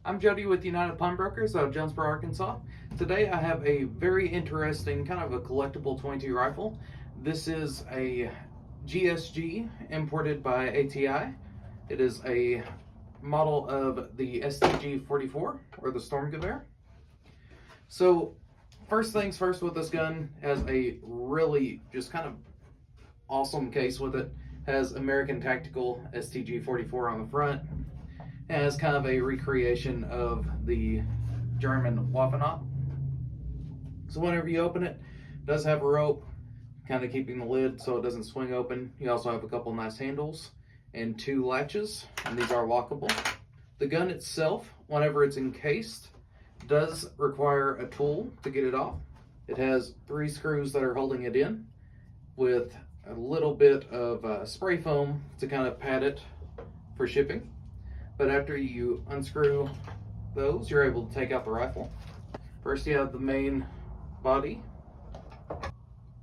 I'm Jody with United Pawnbrokers out of Jonesboro, Arkansas. Today I have a very interesting kind of a collectible 22 rifle. This is a GSG imported by ATI. It is a model of the STG44 or the Storm Gewehr. So first things first with this gun, has a really just kind of awesome case with it. Has American Tactical STG44 on the front. As kind of a recreation of the German Waffenot. So whenever you open it, it does have a rope, kind of keeping the lid so it doesn't swing open. You also have a couple nice handles and two latches, and these are lockable. The gun itself, whenever it's encased, does require a tool to get it off. It has 3 screws that are holding it in with a little bit of spray foam to kind of pad it for shipping. But after you unscrew those, you're able to take out the rifle. First you have the main body,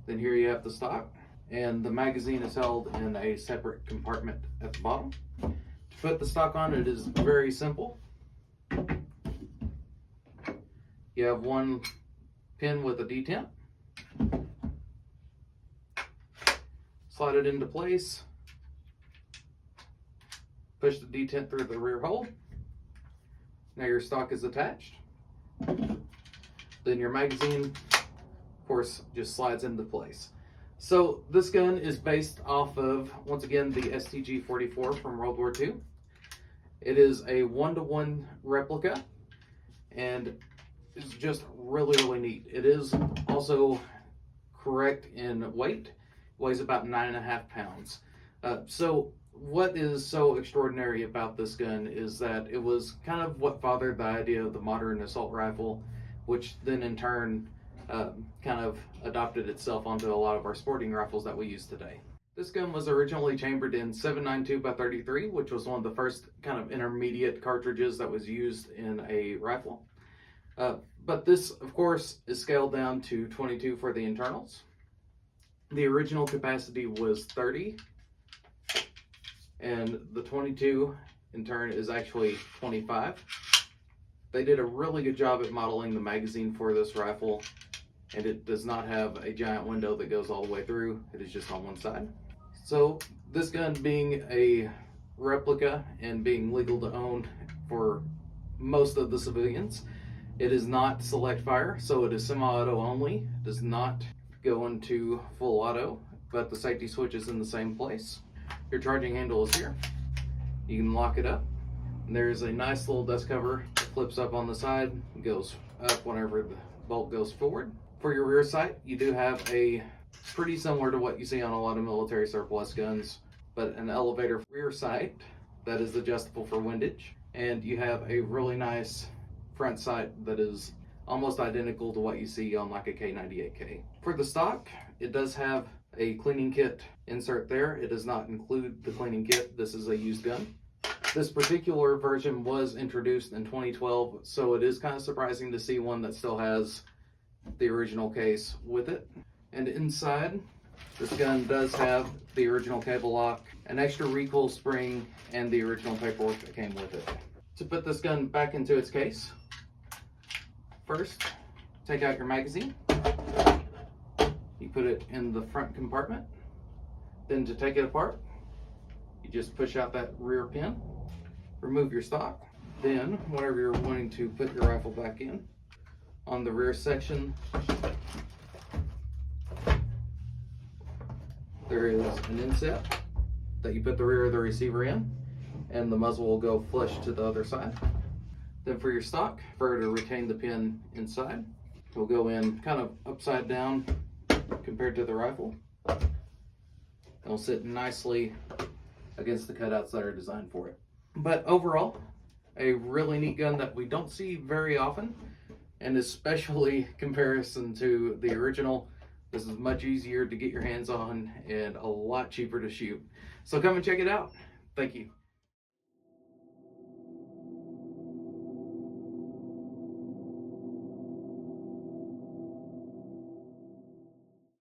then here you have the stock, and the magazine is held in a separate compartment at the bottom. To put the stock on, it is very simple. You have one pin with a detent. Slide it into place. Push the detent through the rear hole. Now your stock is attached. Then your magazine, of course, just slides into place. So this gun is based off of, once again, the STG44 from World War II. It is a 1-to-1 replica, and it's just really neat. It is also correct in weight. It weighs about 9.5 pounds. So what is so extraordinary about this gun is that it was kind of what fathered the idea of the modern assault rifle, which then in turn kind of adopted itself onto a lot of our sporting rifles that we use today. This gun was originally chambered in 7.92x33, which was one of the first kind of intermediate cartridges that was used in a rifle. But this, of course, is scaled down to 22 for the internals. The original capacity was 30. And the 22 in turn is actually 25. They did a really good job at modeling the magazine for this rifle, and it does not have a giant window that goes all the way through. It is just on one side. So this gun, being a replica and being legal to own for most of the civilians, it is not select fire, so it is semi-auto only. It does not go into full auto, but the safety switch is in the same place. Your charging handle is here. You can lock it up. And there's a nice little dust cover that flips up on the side. It goes up whenever the bolt goes forward. For your rear sight, you do have a pretty similar to what you see on a lot of military surplus guns, but an elevator rear sight that is adjustable for windage. And you have a really nice front sight that is almost identical to what you see on like a K98K. For the stock, it does have a cleaning kit insert there. It does not include the cleaning kit. This is a used gun. This particular version was introduced in 2012, so it is kind of surprising to see one that still has the original case with it. And inside, this gun does have the original cable lock, an extra recoil spring, and the original paperwork that came with it. To put this gun back into its case, first, take out your magazine. You put it in the front compartment. Then to take it apart, you just push out that rear pin, remove your stock. Then, whenever you're wanting to put your rifle back in, on the rear section, there is an inset that you put the rear of the receiver in, and the muzzle will go flush to the other side. Then for your stock, for her to retain the pin inside, will go in kind of upside down compared to the rifle. It'll sit nicely against the cutouts that are designed for it. But overall, a really neat gun that we don't see very often, and especially comparison to the original, this is much easier to get your hands on and a lot cheaper to shoot. So come and check it out. Thank you.